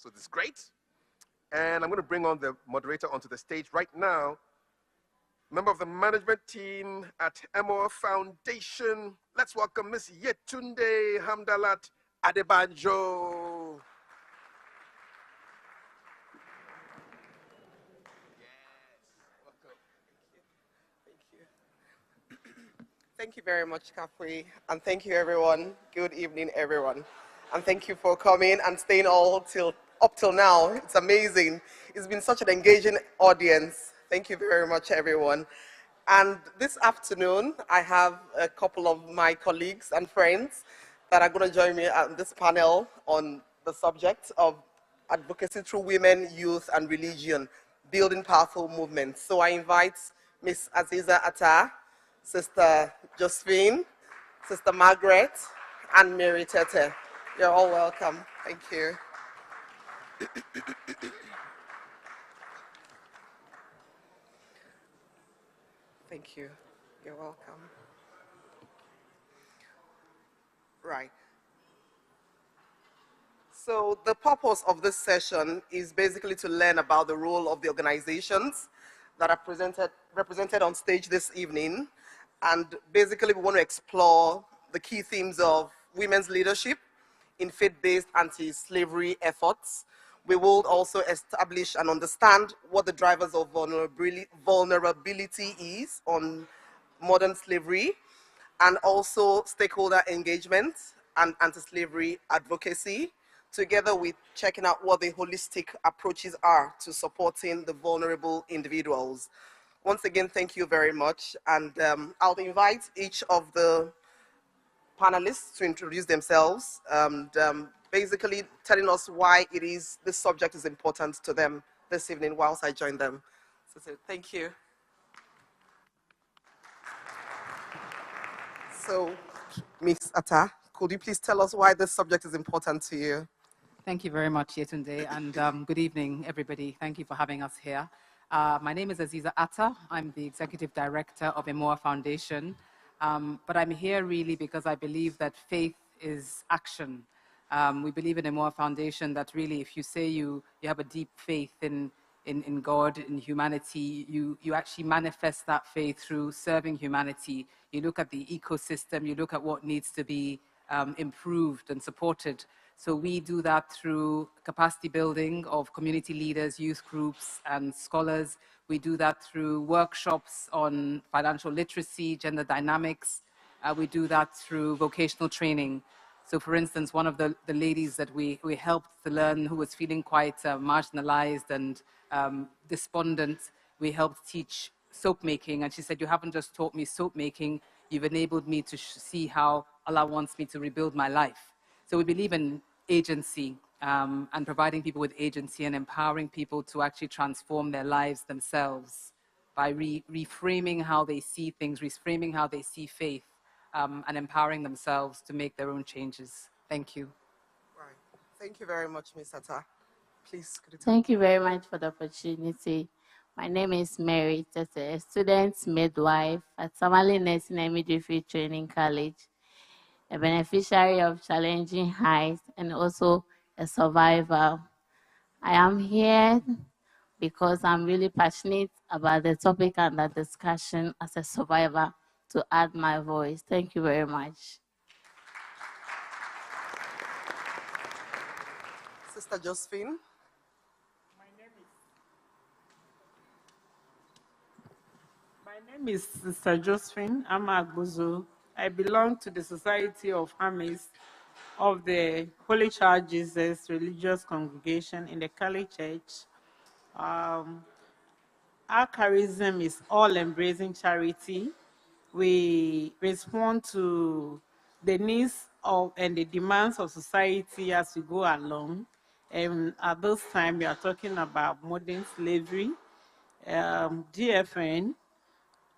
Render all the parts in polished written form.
So this is great. And I'm going to bring on the moderator onto the stage right now. Member of the management team at Emoa Foundation. Let's welcome Miss Yetunde Hamdalat Adebanjo. Thank you very much, Kafui, and thank you, everyone. Good evening, everyone. And thank you for coming and staying up till now. It's amazing. It's been such an engaging audience. Thank you very much, everyone. And this afternoon, I have a couple of my colleagues and friends that are going to join me at this panel on the subject of advocacy through women, youth, and religion, building powerful movements. So I invite Ms. Aziza Atta, Sister Josephine, Sister Margaret, and Mary Tete. You're all welcome. Thank you. Thank you. You're welcome. Right. So the purpose of this session is basically to learn about the role of the organizations that are represented on stage this evening. And basically we want to explore the key themes of women's leadership in faith-based anti-slavery efforts. We will also establish and understand what the drivers of vulnerability is on modern slavery, and also stakeholder engagement and anti-slavery advocacy, together with checking out what the holistic approaches are to supporting the vulnerable individuals. Once again, thank you very much. And I'll invite each of the panelists to introduce themselves and basically telling us why it is this subject is important to them this evening whilst I join them. So thank you. So, Ms. Atta, could you please tell us why this subject is important to you? Thank you very much, Yetunde, and good evening, everybody. Thank you for having us here. My name is Aziza Atta. I'm the Executive Director of Emoa Foundation, but I'm here really because I believe that faith is action. We believe in Emoa Foundation that really if you say you have a deep faith in God, in humanity, you actually manifest that faith through serving humanity. You look at the ecosystem, you look at what needs to be improved and supported. So we do that through capacity building of community leaders, youth groups, and scholars. We do that through workshops on financial literacy, gender dynamics. We do that through vocational training. So for instance, one of the ladies that we helped to learn, who was feeling quite marginalized and despondent, we helped teach soap making. And she said, you haven't just taught me soap making, you've enabled me to see how Allah wants me to rebuild my life. So we believe in agency and providing people with agency and empowering people to actually transform their lives themselves by reframing how they see things, reframing how they see faith, and empowering themselves to make their own changes. Thank you. Right. Thank you very much, Ms. Atta. Please, could you Thank you very much for the opportunity. My name is Mary Tete, student midwife at Samali Nursing and Midwifery Training College, a beneficiary of Challenging Heights, and also a survivor. I am here because I'm really passionate about the topic and the discussion as a survivor to add my voice. Thank you very much. Sister Josephine. My name is Sister Josephine Amagbuzo. I belong to the Society of Amis of the Holy Child Jesus Religious Congregation in the Kali Church. Our charism is all-embracing charity. We respond to the needs of and the demands of society as we go along. And at this time, we are talking about modern slavery, GFN.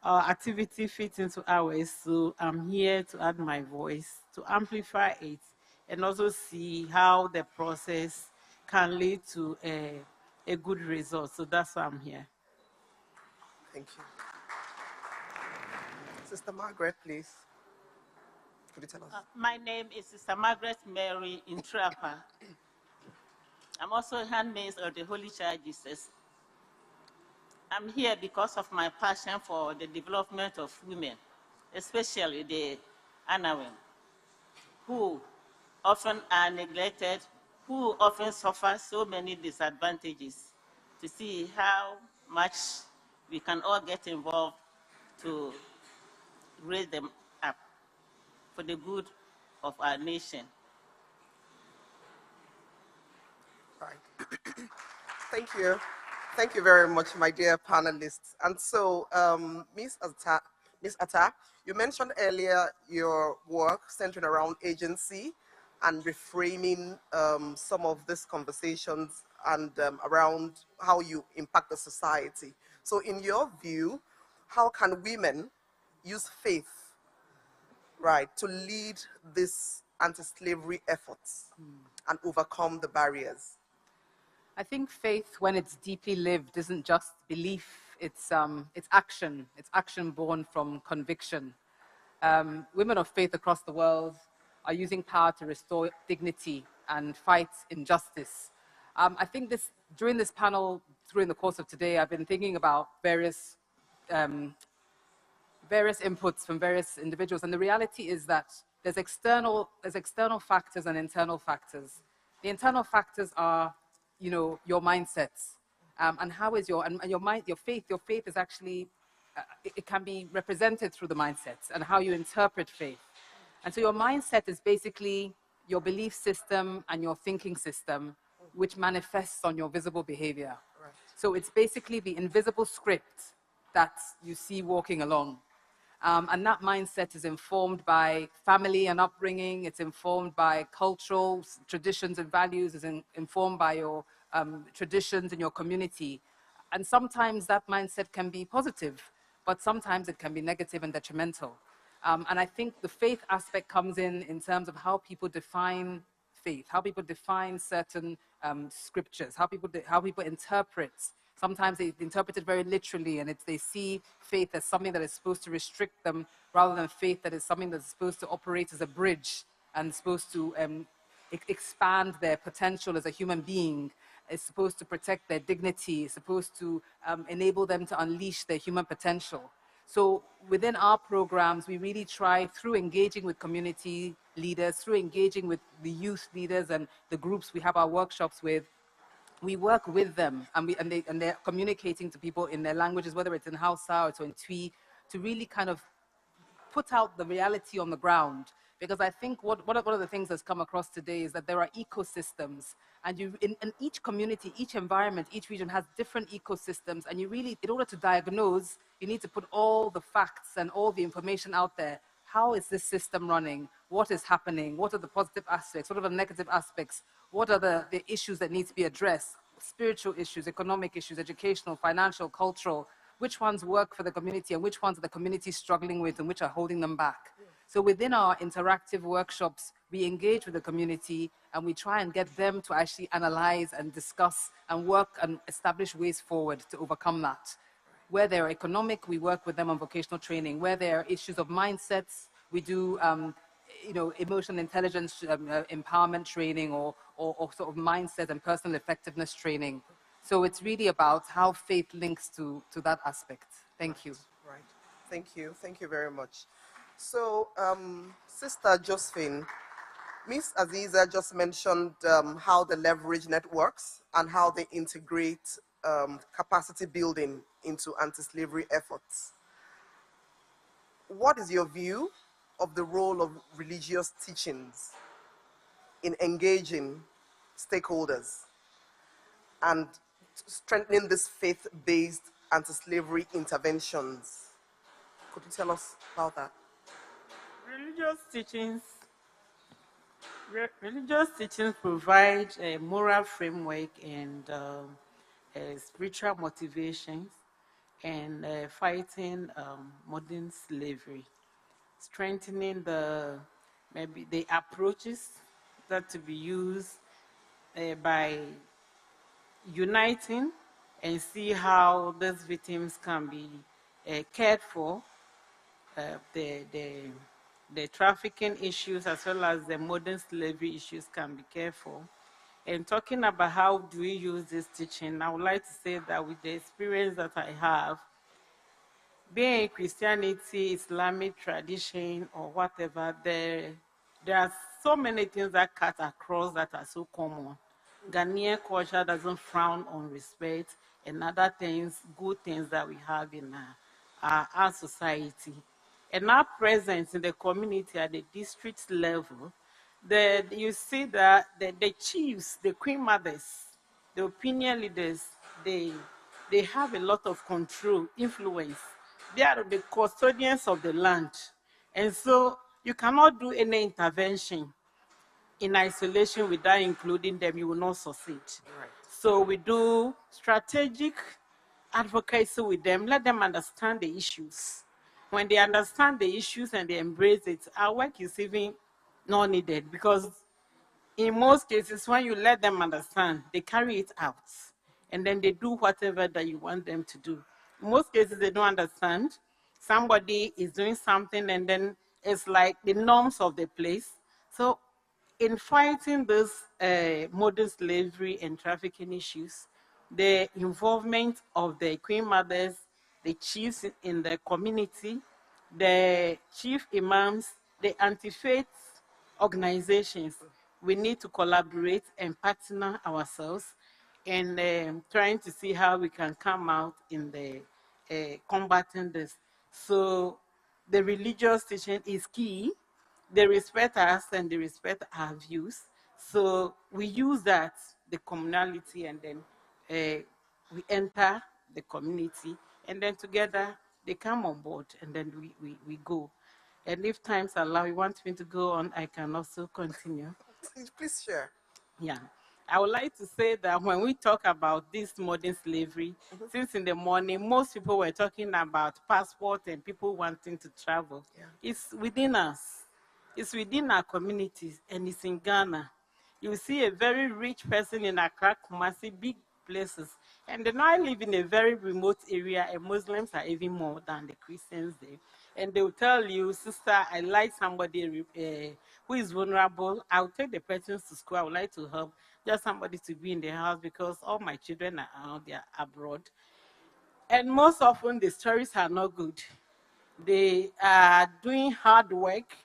Our activity fits into ours, so I'm here to add my voice, to amplify it, and also see how the process can lead to a good result. So that's why I'm here. Thank you. Sister Margaret, please. Could you tell us? My name is Sister Margaret Mary Intrapa. I'm also handmaid of the Holy Child Jesus. I'm here because of my passion for the development of women, especially the Anawim, who often are neglected, who often suffer so many disadvantages, to see how much we can all get involved to raise them up for the good of our nation. Right. Thank you. Thank you very much, my dear panelists. And so, Ms. Atta, you mentioned earlier your work centering around agency and reframing some of these conversations and around how you impact the society. So in your view, how can women use faith, right, to lead these anti-slavery efforts and overcome the barriers? I think faith, when it's deeply lived, isn't just belief, it's action. It's action born from conviction. Women of faith across the world are using power to restore dignity and fight injustice. I think during this panel, during the course of today, I've been thinking about um, various inputs from various individuals, and the reality is that there's external factors and internal factors. The internal factors are, your mindsets, and how is and your mind, your faith. Your faith is actually, it can be represented through the mindsets and how you interpret faith. And so your mindset is basically your belief system and your thinking system, which manifests on your visible behavior. Right. So it's basically the invisible script that you see walking along. And that mindset is informed by family and upbringing. It's informed by cultural traditions and values. It's informed by your traditions in your community. And sometimes that mindset can be positive, but sometimes it can be negative and detrimental. And I think the faith aspect comes in terms of how people define faith, how people define certain scriptures, how people interpret. Sometimes they interpret it very literally, and they see faith as something that is supposed to restrict them, rather than faith that is something that's supposed to operate as a bridge and supposed to expand their potential as a human being. It's supposed to protect their dignity. It's supposed to enable them to unleash their human potential. So within our programs, we really try, through engaging with community leaders, through engaging with the youth leaders and the groups we have our workshops with, we work with them, and they're communicating to people in their languages, whether it's in Hausa or in Twi, to really kind of put out the reality on the ground. Because I think one of the things that's come across today is that there are ecosystems, and in each community, each environment, each region has different ecosystems, and you really, in order to diagnose, you need to put all the facts and all the information out there. How is this system running? What is happening? What are the positive aspects? What are the negative aspects? What are the issues that need to be addressed? Spiritual issues, economic issues, educational, financial, cultural. Which ones work for the community and which ones are the community struggling with and which are holding them back? So within our interactive workshops, we engage with the community and we try and get them to actually analyze and discuss and work and establish ways forward to overcome that. Where they're economic, we work with them on vocational training. Where there are issues of mindsets, we do emotional intelligence empowerment training or sort of mindset and personal effectiveness training. So it's really about how faith links to that aspect. Thank you. Right. Thank you. Thank you very much. So, Sister Josephine, Ms. Aziza just mentioned how they leverage networks and how they integrate capacity building into anti-slavery efforts. What is your view of the role of religious teachings in engaging stakeholders and strengthening these faith-based anti-slavery interventions? Could you tell us about that? Religious teachings provide a moral framework and spiritual motivations and fighting modern slavery, strengthening maybe the approaches that to be used by uniting and see how these victims can be cared for, the trafficking issues as well as the modern slavery issues can be cared for, And talking about how do we use this teaching, I would like to say that with the experience that I have, being in Christianity, Islamic tradition, or whatever, there are so many things that cut across that are so common. Ghanaian culture doesn't frown on respect and other things, good things that we have in our society. And our presence in the community at the district level, you see that the chiefs, the queen mothers, the opinion leaders, they, they have a lot of control, influence. They are the custodians of the land. And so you cannot do any intervention in isolation without including them, you will not succeed. Right. So we do strategic advocacy with them, let them understand the issues. When they understand the issues and they embrace it, our work is even not needed, because in most cases, when you let them understand, they carry it out and then they do whatever that you want them to do. In most cases, they don't understand. Somebody is doing something and then it's like the norms of the place. So in fighting this modern slavery and trafficking issues, the involvement of the queen mothers, the chiefs in the community, the chief imams, the anti-faith organizations, we need to collaborate and partner ourselves in trying to see how we can come out in the combating this. So the religious teaching is key. They respect us and they respect our views. So we use that, the communality, and then we enter the community, and then together they come on board, and then we go. And if times allow, you want me to go on, I can also continue. Please share. Yeah. I would like to say that when we talk about this modern slavery, since in the morning, most people were talking about passport and people wanting to travel. Yeah. It's within us. It's within our communities, and it's in Ghana. You see a very rich person in Accra, Kumasi, big places, and then I live in a very remote area, and Muslims are even more than the Christians there. And they will tell you, sister, I like somebody who is vulnerable. I'll take the person to school. I would like to help just somebody to be in the house because all my children are out there abroad. And most often the stories are not good. They are doing hard work.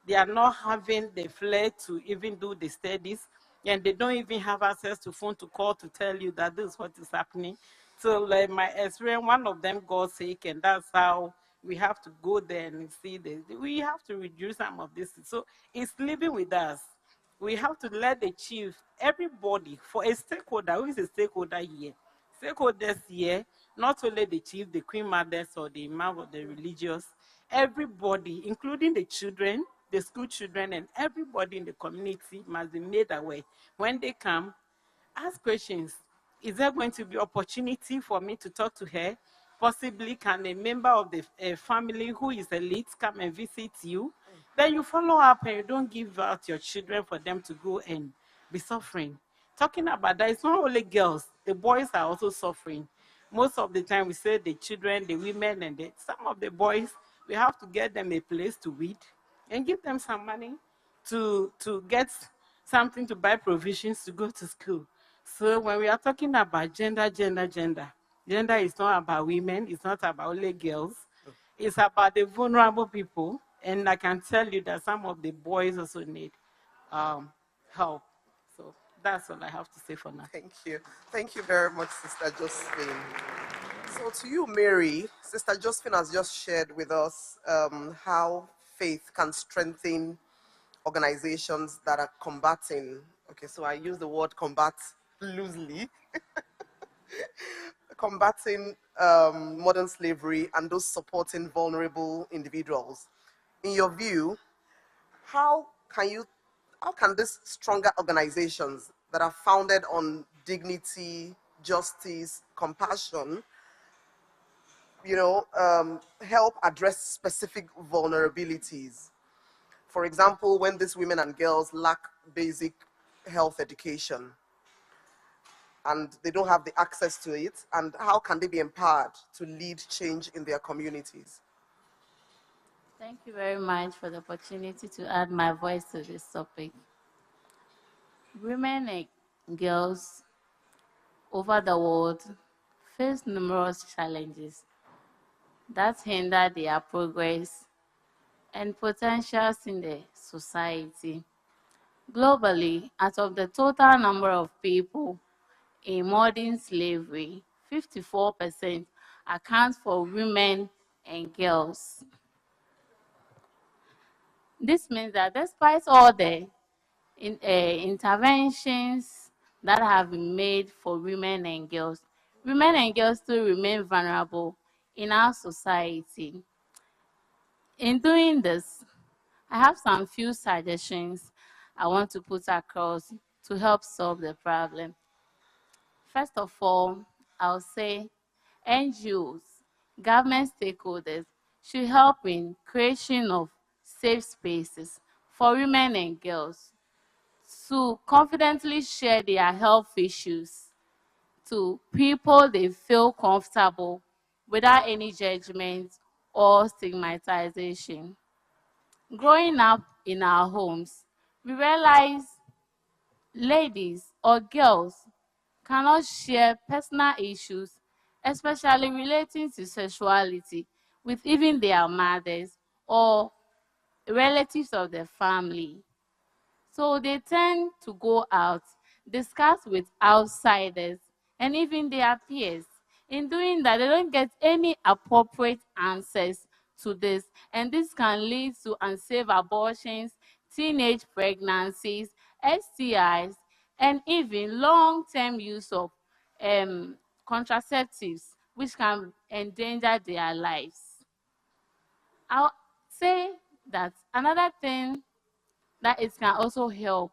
They are not having the flair to even do the studies, and they don't even have access to phone to call to tell you that this is what is happening. So like my experience, one of them got sick, and that's how we have to go there and see we have to reduce some of this. So it's living with us. We have to let the chief, everybody, for a stakeholder, who is a stakeholder here? Stakeholders here, not only the chief, the queen mothers, or the imam of the religious, everybody, including the children, the school children, and everybody in the community must be made aware. When they come, ask questions. Is there going to be opportunity for me to talk to her? Possibly, can a member of the family who is elite come and visit you? Then you follow up and you don't give out your children for them to go and be suffering. Talking about that, it's not only girls, the boys are also suffering. Most of the time, we say the children, the women, and some of the boys, we have to get them a place to weed and give them some money to get something to buy provisions to go to school. So when we are talking about gender is not about women, it's not about only girls. It's about the vulnerable people. And I can tell you that some of the boys also need help. So that's all I have to say for now. Thank you. Thank you very much, Sister Josephine. So to you, Mary, Sister Josephine has just shared with us how faith can strengthen organizations that are combating. Okay, so I use the word combat loosely. Combating modern slavery and those supporting vulnerable individuals. In your view, how can these stronger organizations that are founded on dignity, justice, compassion, help address specific vulnerabilities? For example, when these women and girls lack basic health education and they don't have the access to it, and how can they be empowered to lead change in their communities? Thank you very much for the opportunity to add my voice to this topic. Women girls over the world face numerous challenges that hinder their progress and potentials in the society. Globally, out of the total number of people in modern slavery, 54% account for women and girls. This means that despite all the interventions that have been made for women and girls still remain vulnerable in our society. In doing this, I have some few suggestions I want to put across to help solve the problem. First of all, I'll say NGOs, government stakeholders should help in creation of safe spaces for women and girls to confidently share their health issues to people they feel comfortable without any judgment or stigmatization. Growing up in our homes, we realize ladies or girls cannot share personal issues, especially relating to sexuality, with even their mothers or relatives of the family. So they tend to go out, discuss with outsiders, and even their peers. In doing that, they don't get any appropriate answers to this, and this can lead to unsafe abortions, teenage pregnancies, STIs, and even long-term use of contraceptives, which can endanger their lives. I'll say that another thing that it can also help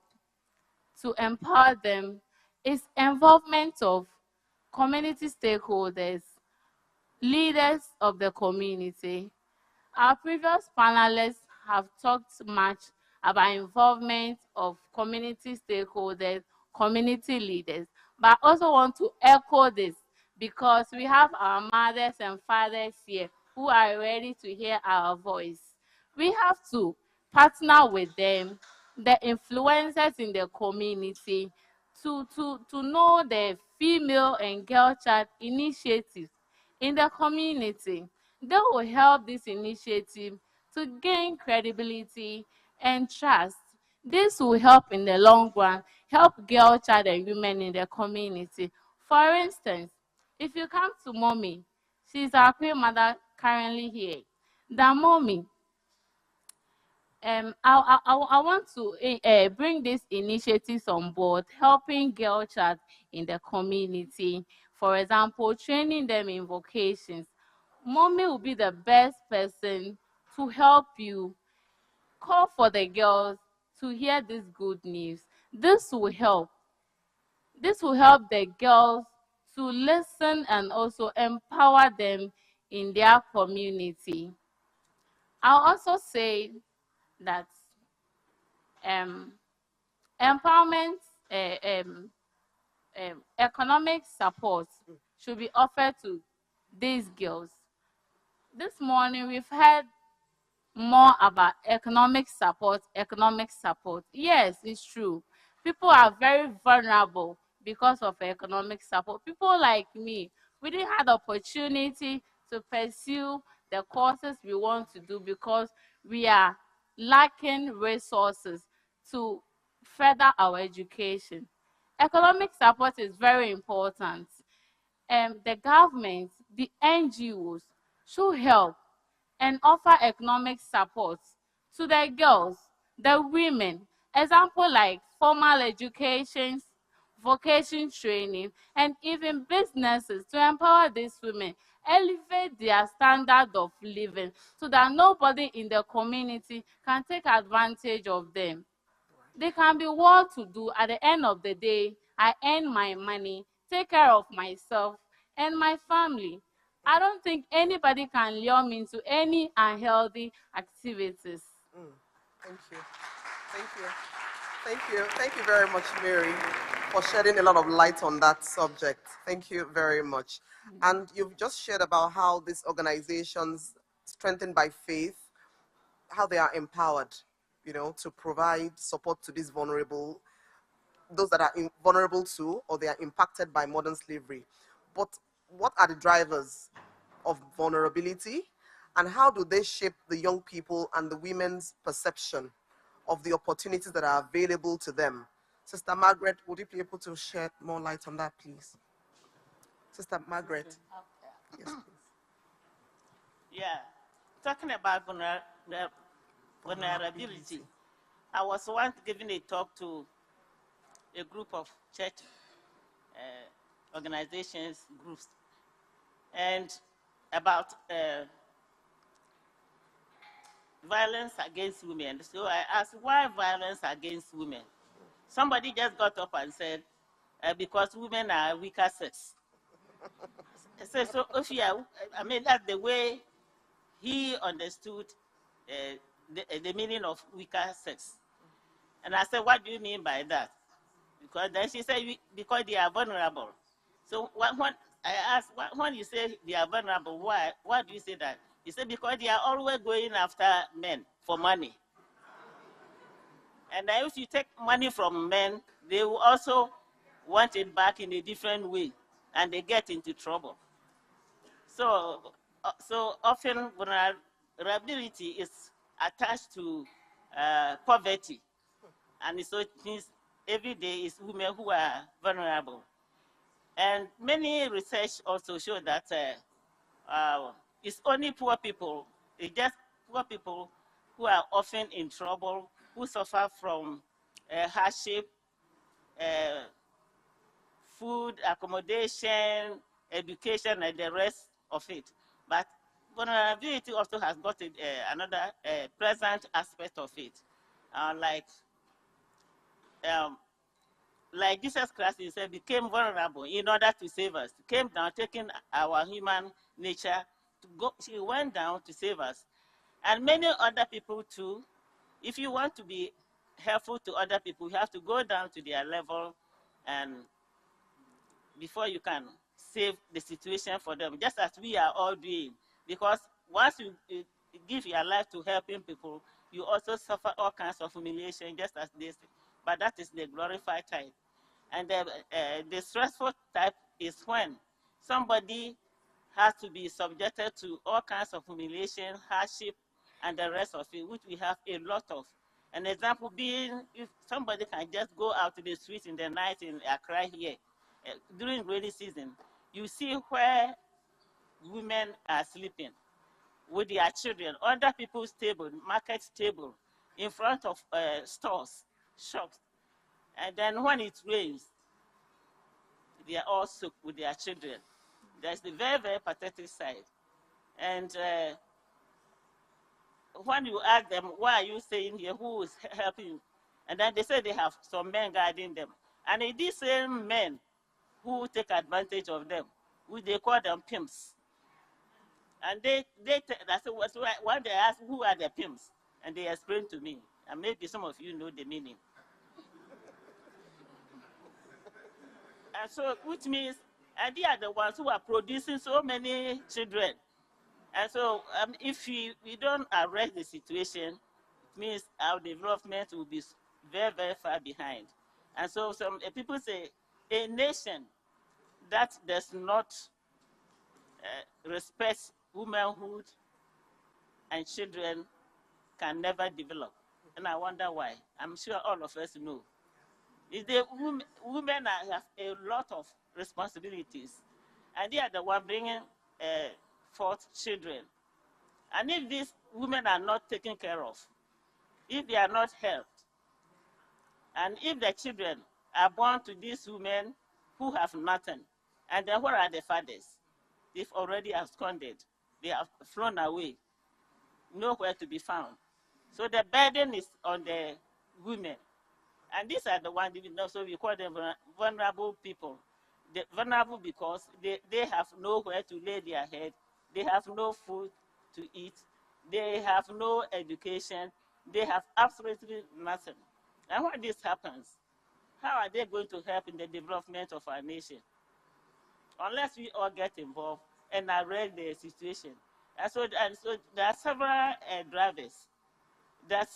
to empower them is involvement of community stakeholders, leaders of the community. Our previous panelists have talked much about involvement of community stakeholders, community leaders, but I also want to echo this because we have our mothers and fathers here who are ready to hear our voice. We have to partner with them, the influencers in the community, to know the female and girl child initiatives in the community. They will help this initiative to gain credibility and trust. This will help in the long run, help girl child and women in the community. For instance, if you come to mommy, she's our queen mother currently here. The mommy, I want to bring these initiatives on board, helping girl child in the community. For example, training them in vocations. Mommy will be the best person to help you. Call for the girls to hear this good news. This will help. This will help the girls to listen and also empower them in their community. I'll also say that um, empowerment, economic support should be offered to these girls. This morning we've heard more about economic support, economic support. Yes, it's true. People are very vulnerable because of economic support. People like me, we didn't have the opportunity to pursue the courses we want to do because we are lacking resources to further our education. Economic support is very important. The government, the NGOs should help and offer economic support to the girls, the women. Example like formal education, vocation training, and even businesses to empower these women, elevate their standard of living so that nobody in the community can take advantage of them. They can be well to do. At the end of the day, I earn my money, take care of myself and my family. I don't think anybody can lure me into any unhealthy activities. Thank you. Thank you. Thank you. Thank you very much, Mary, for shedding a lot of light on that subject. Thank you very much. And you've just shared about how these organizations, strengthened by faith, how they are empowered, to provide support to these vulnerable those that are vulnerable to or they are impacted by modern slavery. But what are the drivers of vulnerability, and how do they shape the young people and the women's perception of the opportunities that are available to them? Sister Margaret, would you be able to shed more light on that, please? Sister Margaret. Yes, please. Yeah, talking about vulnerability. I was once giving a talk to a group of church organizations, groups, and about violence against women. So I asked, why violence against women? Somebody just got up and said, because women are weaker sex. I said, so if you are, I mean, that's the way he understood the meaning of weaker sex. And I said, what do you mean by that? Because then she said, because they are vulnerable. So when I asked, when you say they are vulnerable, why do you say that? He said, because they are always going after men for money. And if you take money from men, they will also want it back in a different way, and they get into trouble. So often vulnerability is attached to poverty, and so it means every day is women who are vulnerable. And many research also show that it's only poor people, it's just poor people who are often in trouble, who suffer from hardship, uh, food, accommodation, education, and the rest of it. But vulnerability also has got another present aspect of it, like um, like Jesus Christ himself became vulnerable in order to save us. He came down, taking our human nature to go. He went down to save us, and many other people too. If you want to be helpful to other people, you have to go down to their level, and before you can save the situation for them, just as we are all doing. Because once you give your life to helping people, you also suffer all kinds of humiliation, just as this. But that is the glorified type. And the stressful type is when somebody has to be subjected to all kinds of humiliation, hardship, and the rest of it, which we have a lot of. An example being, if somebody can just go out to the streets in the night in Accra here, during rainy season, you see where women are sleeping with their children under people's table, market table, in front of stores, shops. And then when it rains, they are all soaked with their children. That's the very, very pathetic side. And when you ask them, why are you staying here? Who is helping? And then they say they have some men guiding them. And it is same men who take advantage of them, who they call them pimps. And that's when they ask, who are the pimps? And they explain to me. And maybe some of you know the meaning. And so, which means, and they are the ones who are producing so many children. And so, if we don't arrest the situation, it means our development will be very, very far behind. And so, some people say a nation that does not respect womanhood and children can never develop. And I wonder why. I'm sure all of us know. Is the women have a lot of responsibilities, and they are the one bringing forth children. And if these women are not taken care of, if they are not helped, and if the children are born to these women who have nothing, and then where are the fathers? They've already absconded. They have flown away, nowhere to be found. So the burden is on the women. And these are the ones, so we call them vulnerable people. They're vulnerable because they have nowhere to lay their head. They have no food to eat. They have no education. They have absolutely nothing. And when this happens, how are they going to help in the development of our nation? Unless we all get involved and arrest the situation. And so there are several drivers that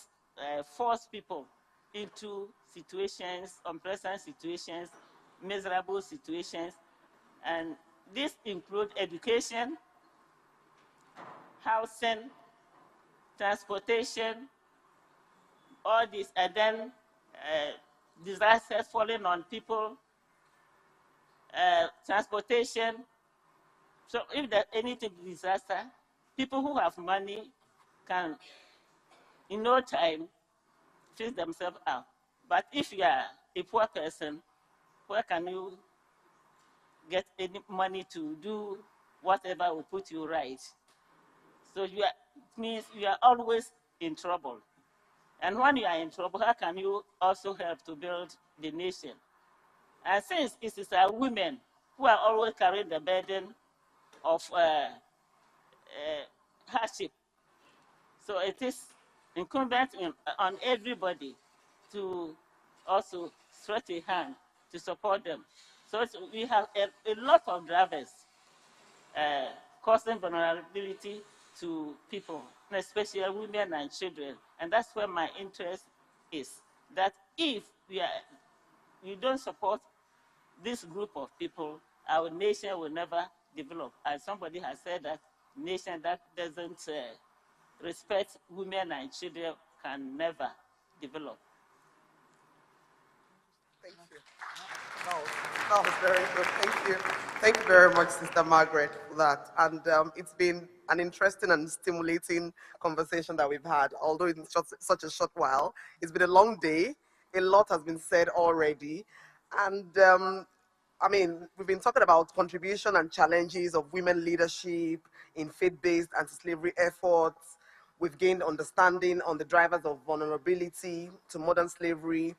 force people into situations, unpleasant situations, miserable situations. And this includes education, housing, transportation, all this, and then disasters falling on people, transportation. So if there's anything disaster, people who have money can, in no time, fix themselves out. But if you are a poor person, where can you get any money to do whatever will put you right? So it means you are always in trouble. And when you are in trouble, how can you also help to build the nation? And since it is our women who are always carrying the burden of hardship, so it is incumbent on everybody to also stretch a hand to support them. So we have a lot of drivers uh, causing vulnerability to people, especially women and children. And that's where my interest is, that if we don't support this group of people, our nation will never develop. And somebody has said that nation that doesn't respect women and children can never develop. Thank you. That was very good. Thank you. Thank you very much, Sister Margaret, for that. And it's been an interesting and stimulating conversation that we've had, although in such a short while. It's been a long day. A lot has been said already. And I mean, we've been talking about contribution and challenges of women leadership in faith-based anti-slavery efforts. We've gained understanding on the drivers of vulnerability to modern slavery.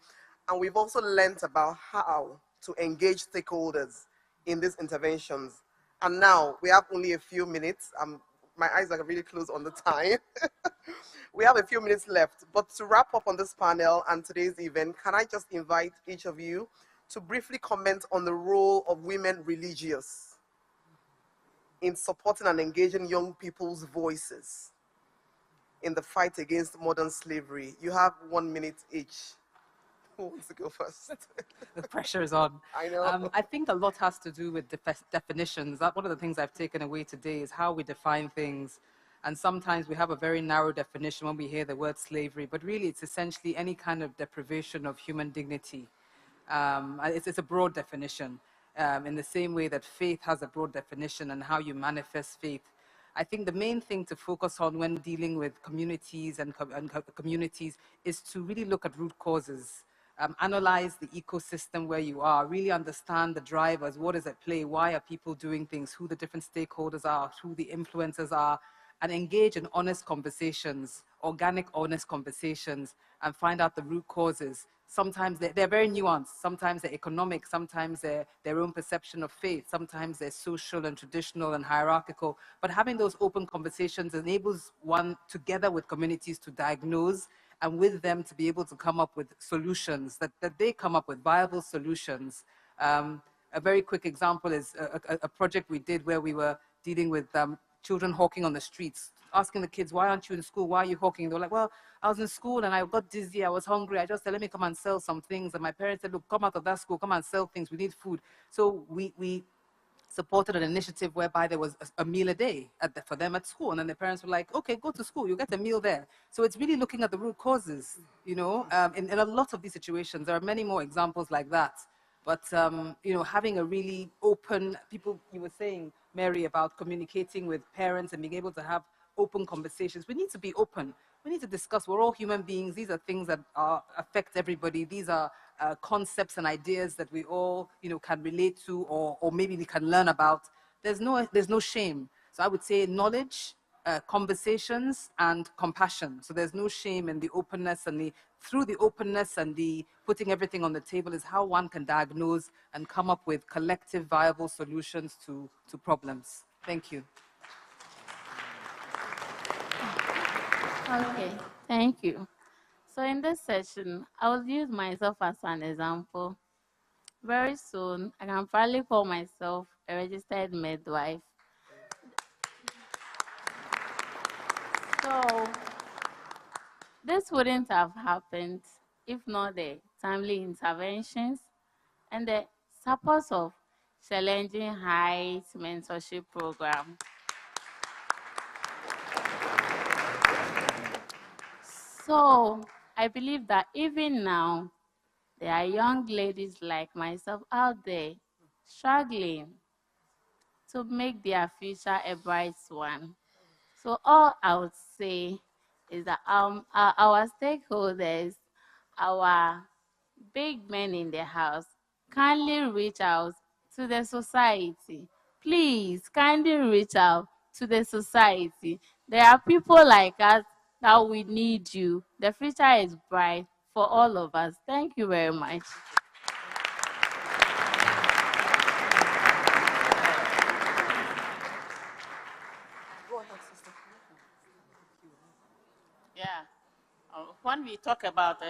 And we've also learnt about how to engage stakeholders in these interventions. And now we have only a few minutes. My eyes are really close on the time. We have a few minutes left. But to wrap up on this panel and today's event, can I just invite each of you to briefly comment on the role of women religious in supporting and engaging young people's voices in the fight against modern slavery? You have 1 minute each. Who wants to go first? The pressure is on. I know. I think a lot has to do with definitions. One of the things I've taken away today is how we define things. And sometimes we have a very narrow definition when we hear the word slavery, but really it's essentially any kind of deprivation of human dignity. It's a broad definition, in the same way that faith has a broad definition and how you manifest faith. I think the main thing to focus on when dealing with communities and communities is to really look at root causes. Analyze the ecosystem where you are, really understand the drivers, what is at play, why are people doing things, who the different stakeholders are, who the influencers are, and engage in honest conversations, organic, honest conversations, and find out the root causes. Sometimes they're very nuanced. Sometimes they're economic. Sometimes they're their own perception of faith. Sometimes they're social and traditional and hierarchical. But having those open conversations enables one, together with communities, to diagnose and with them to be able to come up with solutions, that they come up with viable solutions. A very quick example is a project we did where we were dealing with children hawking on the streets, asking the kids, why aren't you in school? Why are you hawking? They were like, well, I was in school and I got dizzy, I was hungry. I just said, let me come and sell some things. And my parents said, look, come out of that school, come and sell things. We need food. So we supported an initiative whereby there was a meal a day for them at school. And then the parents were like, okay, go to school, you get a meal there. So it's really looking at the root causes, you know. In a lot of these situations, there are many more examples like that. But, you know, having a really open, people, you were saying, Mary, about communicating with parents and being able to have open conversations. We need to be open. We need to discuss. We're all human beings. These are things that affect everybody. These are concepts and ideas that we all, you know, can relate to, or maybe we can learn about. There's no shame. So I would say knowledge, conversations, and compassion. So there's no shame in the openness, and through the openness and the putting everything on the table is how one can diagnose and come up with collective viable solutions to problems. Thank you. Okay, thank you. So in this session, I will use myself as an example. Very soon, I can probably call myself a registered midwife. So this wouldn't have happened if not the timely interventions and the support of Challenging Heights mentorship program. So I believe that even now, there are young ladies like myself out there struggling to make their future a bright one. So all I would say is that our stakeholders, our big men in the house, kindly reach out to the society. Please, kindly reach out to the society. There are people like us that we need you. The future is bright for all of us. Thank you very much. Yeah. When we talk about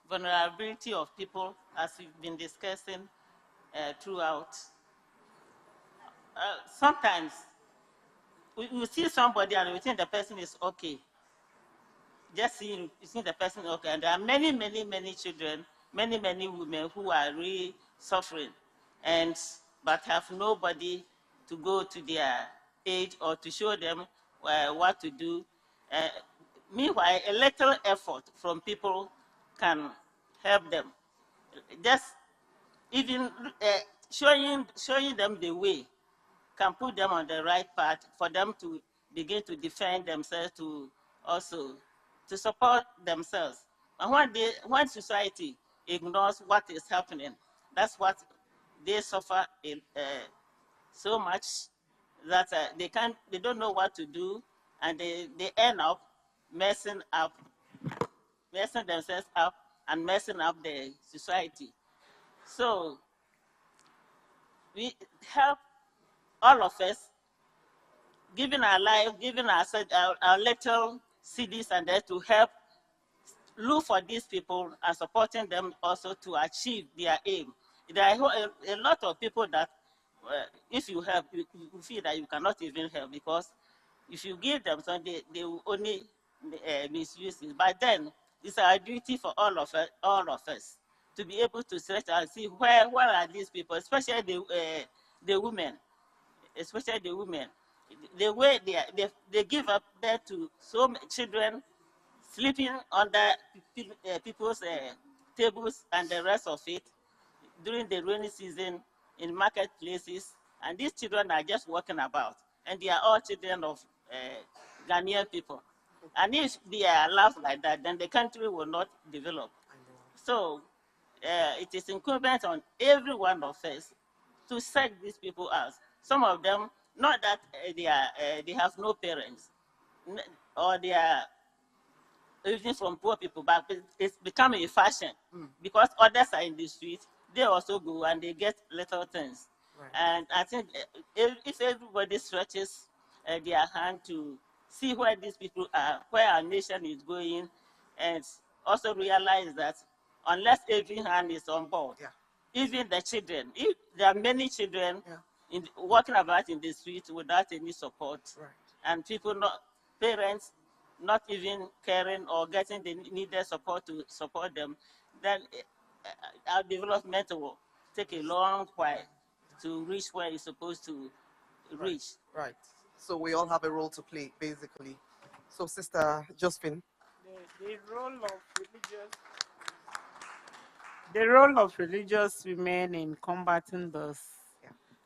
vulnerability of people, as we've been discussing throughout, sometimes we see somebody and we think the person is okay. Just seeing the person okay. And there are many, many, many children, many, many women who are really suffering, but have nobody to go to their aid or to show them what to do. Uh, Meanwhile, a little effort from people can help them. Just even showing them the way can put them on the right path for them to begin to defend themselves, to also to support themselves. And when society ignores what is happening, that's what they suffer so much that they don't know what to do, and they end up messing up, messing themselves up, and messing up the society. So we help all of us, giving our life, giving our little CDs and that to help look for these people and supporting them also to achieve their aim. There are a lot of people that, if you help, you feel that you cannot even help, because if you give them something, they will only misuse it. But then it's our duty for all of us to be able to search and see where are these people, especially the women, especially the women. The way they give up there to so many children sleeping under people's tables and the rest of it during the rainy season in marketplaces. And these children are just walking about. And they are all children of Ghanaian people. And if they are allowed like that, then the country will not develop. So it is incumbent on every one of us to search these people out. Some of them, not that they have no parents, or they are even from poor people, but it's becoming a fashion because others are in the street. They also go and they get little things. Right. And I think if everybody stretches their hand to see where these people are, where our nation is going, and also realize that unless every hand is on board, yeah, even the children, if there are many children, yeah, walking about in the streets without any support, right, and people not, parents not even caring or getting the needed support to support them, then our development will take a long while to reach where it's supposed to reach. Right. So we all have a role to play, basically. So, Sister Josephine. The role of religious women in combating this,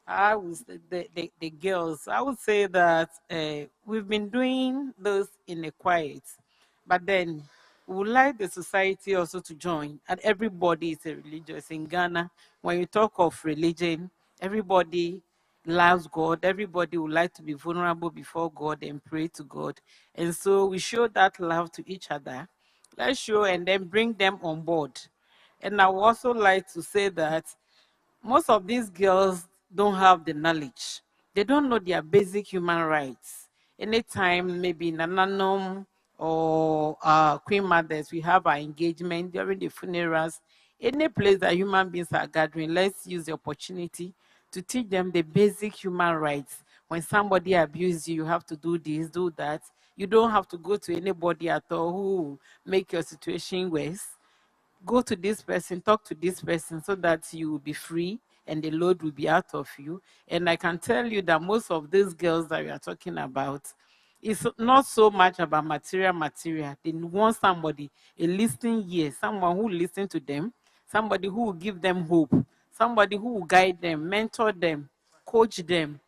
I would the girls. I would say that we've been doing this in the quiet, but then we would like the society also to join. And everybody is a religious in Ghana. When you talk of religion, everybody loves God. Everybody would like to be vulnerable before God and pray to God. And so we show that love to each other. Let's show and then bring them on board. And I would also like to say that most of these girls don't have the knowledge. They don't know their basic human rights. Anytime, maybe in Nananum or Queen Mothers, we have our engagement during the funerals. Any place that human beings are gathering, let's use the opportunity to teach them the basic human rights. When somebody abuses you, you have to do this, do that. You don't have to go to anybody at all who make your situation worse. go to this person, talk to this person so that you will be free and the load will be out of you. And I can tell you that most of these girls that we are talking about, it's not so much about material. They want somebody, a listening ear, someone who will listen to them, somebody who will give them hope, somebody who will guide them, mentor them, coach them,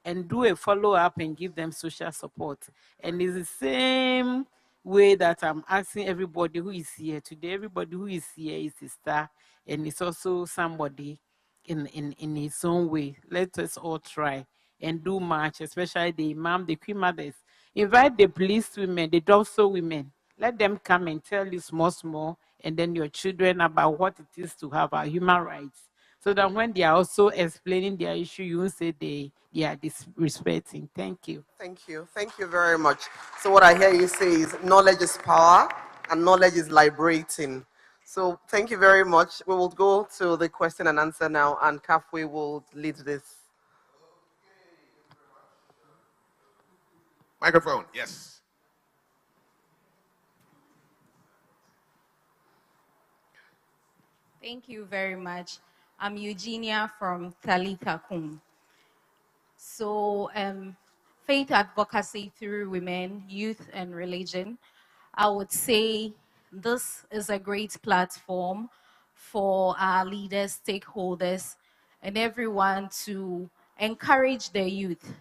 and do a follow-up and give them social support. And it's the same way that I'm asking everybody who is here today. Everybody who is here is a star, and it's also somebody in his own way. Let us all try and do much, especially the imam, the queen mothers. Invite the police women, the doctor women. Let them come and tell you small, and then your children about what it is to have our human rights. So that when they are also explaining their issue, you won't say they are disrespecting. Thank you. Thank you. Thank you very much. So what I hear you say is knowledge is power and knowledge is liberating. So thank you very much. We will go to the question and answer now, and Kafwe will lead this. Microphone, yes. Thank you very much. I'm Eugenia from Talitha Kum. So, faith advocacy through women, youth, and religion. I would say this is a great platform for our leaders, stakeholders, and everyone to encourage the youth.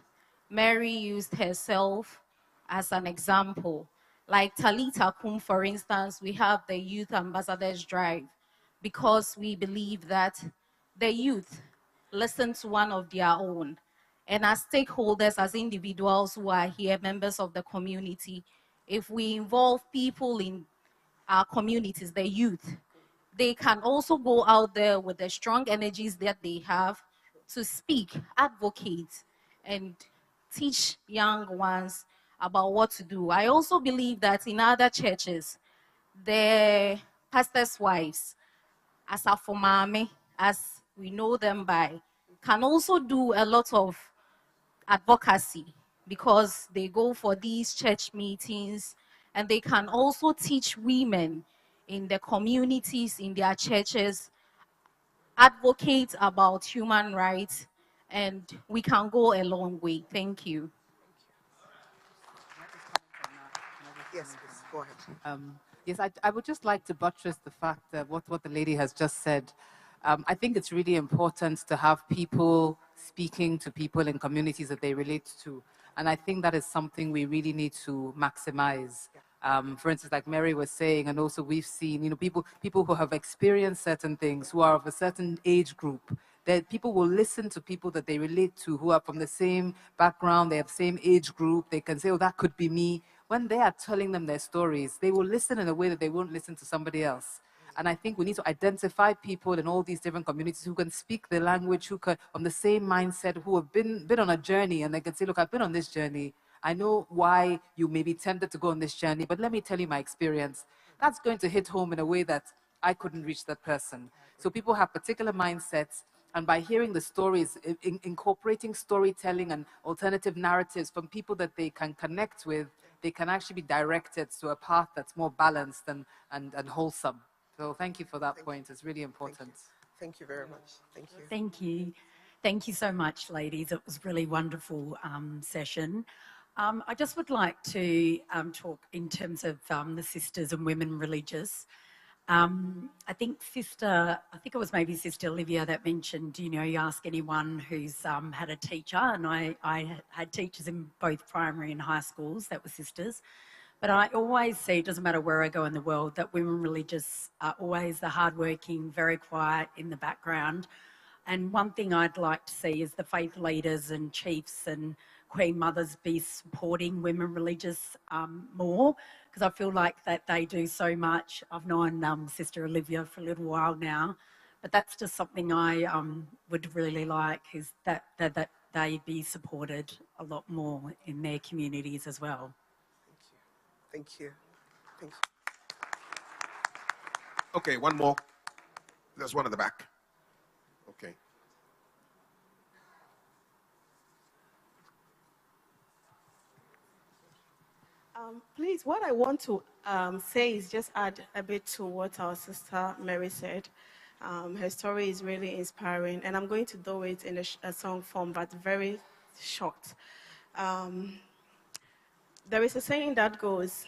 Mary used herself as an example. Like Talita Kum, for instance, we have the Youth Ambassadors Drive because we believe that the youth listen to one of their own. And as stakeholders, as individuals who are here, members of the community, if we involve people in our communities, the youth, they can also go out there with the strong energies that they have to speak, advocate, and teach young ones about what to do. I also believe that in other churches, the pastors' wives, as a formame, as we know them by, can also do a lot of advocacy because they go for these church meetings and they can also teach women in the communities, in their churches, advocate about human rights, and we can go a long way. Thank you. Yes, please, go ahead. Yes, I would just like to buttress the fact that what the lady has just said. I think it's really important to have people speaking to people in communities that they relate to. And I think that is something we really need to maximize. For instance, like Mary was saying, and also we've seen, people who have experienced certain things, who are of a certain age group, that people will listen to people that they relate to, who are from the same background, they have the same age group. They can say, oh, that could be me. When they are telling them their stories, they will listen in a way that they won't listen to somebody else. And I think we need to identify people in all these different communities who can speak the language, who can, on the same mindset, who have been on a journey, and they can say, look, I've been on this journey. I know why you may be tempted to go on this journey, but let me tell you my experience. That's going to hit home in a way that I couldn't reach that person. So people have particular mindsets, and by hearing the stories, incorporating storytelling and alternative narratives from people that they can connect with, they can actually be directed to a path that's more balanced and wholesome. So thank you for that point. It's really important. Thank you very much. Thank you. Thank you. Thank you so much, ladies. It was a really wonderful session. I just would like to talk in terms of the sisters and women religious. I think it was maybe Sister Olivia that mentioned, you ask anyone who's had a teacher, and I had teachers in both primary and high schools that were sisters. But I always see, it doesn't matter where I go in the world, that women religious are always the hardworking, very quiet in the background. And one thing I'd like to see is the faith leaders and chiefs and Queen Mothers be supporting women religious more, because I feel like that they do so much. I've known Sister Olivia for a little while now, but that's just something I would really like, is that they be supported a lot more in their communities as well. Thank you. Thank you. Okay, one more. There's one at the back. Okay. Please, what I want to say is just add a bit to what our sister Mary said. Her story is really inspiring, and I'm going to do it in a song form, but very short. Um, there is a saying that goes,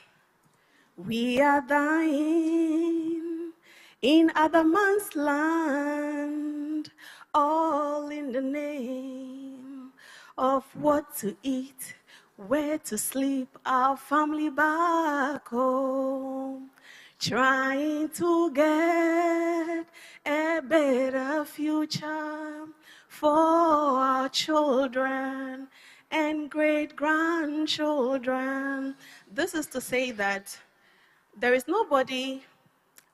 "We are dying in other man's land, all in the name of what to eat, where to sleep, our family back home, trying to get a better future for our children and great-grandchildren." This is to say that there is nobody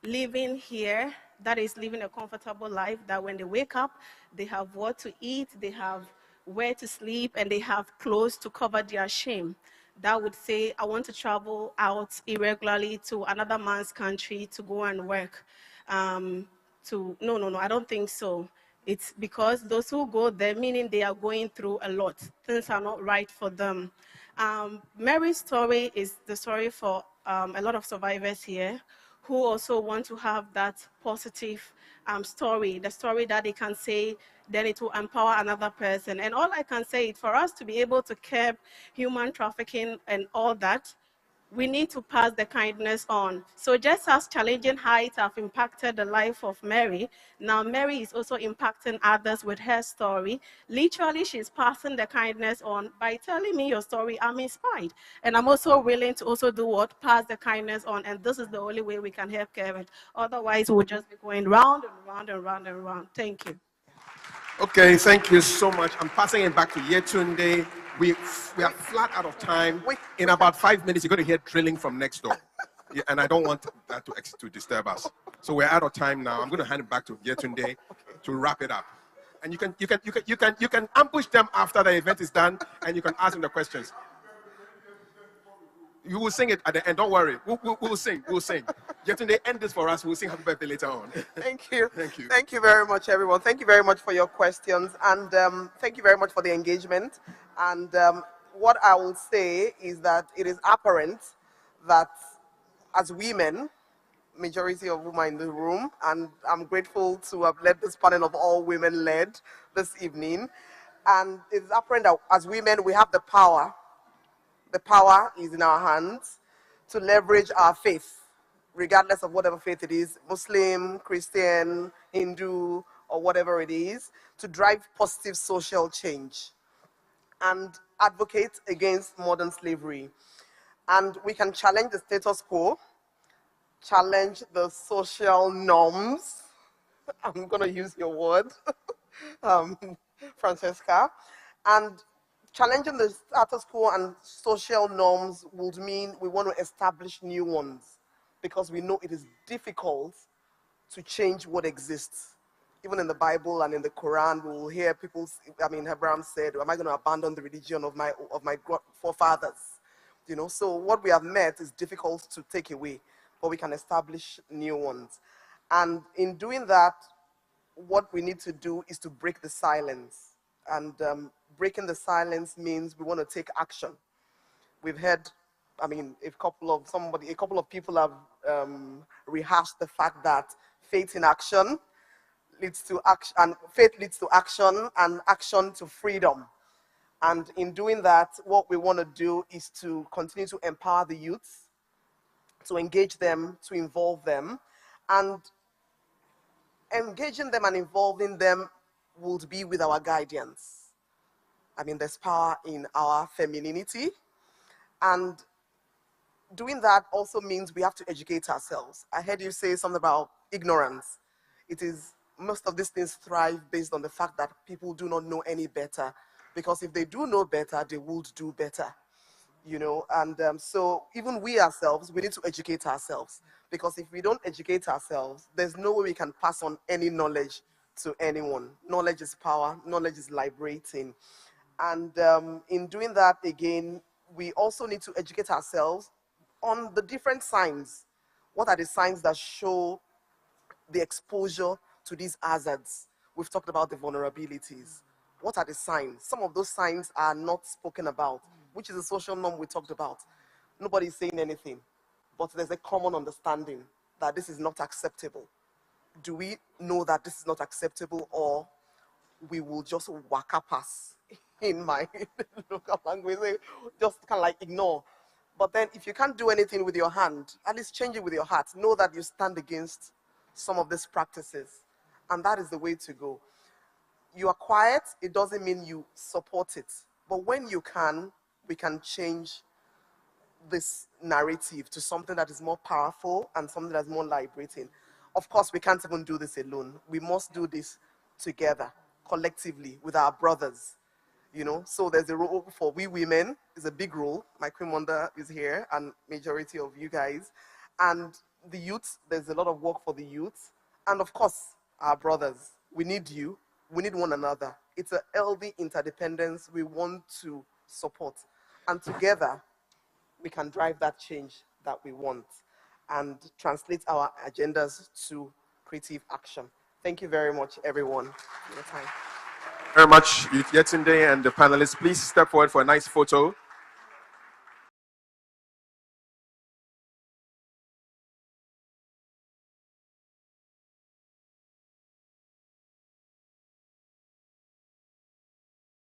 living here that is living a comfortable life, that when they wake up, they have what to eat, they have where to sleep, and they have clothes to cover their shame. That would say, I want to travel out irregularly to another man's country to go and work. No, I don't think so. It's because those who go there, meaning they are going through a lot. Things are not right for them. Mary's story is the story for a lot of survivors here who also want to have that positive story, the story that they can say, then it will empower another person. And all I can say is for us to be able to curb human trafficking and all that, we need to pass the kindness on. So just as challenging heights have impacted the life of Mary, now Mary is also impacting others with her story. Literally, she's passing the kindness on. By telling me your story, I'm inspired. And I'm also willing to also do what? Pass the kindness on. And this is the only way we can help Kevin. Otherwise, we'll just be going round and round and round and round. Thank you. Okay, thank you so much. I'm passing it back to Yetunde. We are flat out of time. In about 5 minutes, you're going to hear drilling from next door. Yeah, and I don't want that to disturb us. So we're out of time now. I'm going to hand it back to Yetunde to wrap it up. And you can ambush them after the event is done, and you can ask them the questions. You will sing it at the end. Don't worry. We'll sing. We'll sing. Yetunde, end this for us. We'll sing Happy Birthday later on. Thank you. Thank you. Thank you very much, everyone. Thank you very much for your questions. And thank you very much for the engagement. And what I will say is that it is apparent that as women, majority of women in the room, and I'm grateful to have led this panel of all women led this evening. And it's apparent that as women, we have the power. The power is in our hands to leverage our faith, regardless of whatever faith it is, Muslim, Christian, Hindu, or whatever it is, to drive positive social change and advocate against modern slavery. And we can challenge the status quo, challenge the social norms. I'm going to use your word, Francesca. And challenging the status quo and social norms would mean we want to establish new ones, because we know it is difficult to change what exists. Even in the Bible and in the Quran, we will hear people, Abraham said, am I going to abandon the religion of my forefathers? You know, so what we have met is difficult to take away, but we can establish new ones. And in doing that, what we need to do is to break the silence. And breaking the silence means we want to take action. We've heard, a couple of people have rehashed the fact that faith in action leads to action, and faith leads to action, and action to freedom. And in doing that, what we want to do is to continue to empower the youth, to engage them, to involve them, and engaging them and involving them would be with our guidance. There's power in our femininity, and doing that also means we have to educate ourselves. I heard you say something about ignorance. It is, most of these things thrive based on the fact that people do not know any better, because if they do know better, they would do better, you know. And so even we ourselves, we need to educate ourselves, because if we don't educate ourselves, there's no way we can pass on any knowledge to anyone. Knowledge is power. Knowledge is liberating. And in doing that, again, we also need to educate ourselves on the different signs. What are the signs that show the exposure to these hazards? We've talked about the vulnerabilities. What are the signs? Some of those signs are not spoken about, which is the social norm we talked about. Nobody's saying anything. but there's a common understanding that this is not acceptable. Do we know that this is not acceptable, or we will just waka pass in my local language, just kind of like ignore? But then if you can't do anything with your hand, at least change it with your heart. Know that you stand against some of these practices. And that is the way to go. You are quiet, it doesn't mean you support it. But when you can, we can change this narrative to something that is more powerful and something that's more liberating. Of course, we can't even do this alone. We must do this together, collectively, with our brothers. You know, so there's a role for we women, is a big role. My Queen Wanda is here, and majority of you guys. And the youth, there's a lot of work for the youth. And of course, our brothers, we need you, we need one another. It's a healthy interdependence we want to support. And together, we can drive that change that we want and translate our agendas to creative action. Thank you very much, everyone, for your time. Very much, Yetunde and the panelists. Please step forward for a nice photo.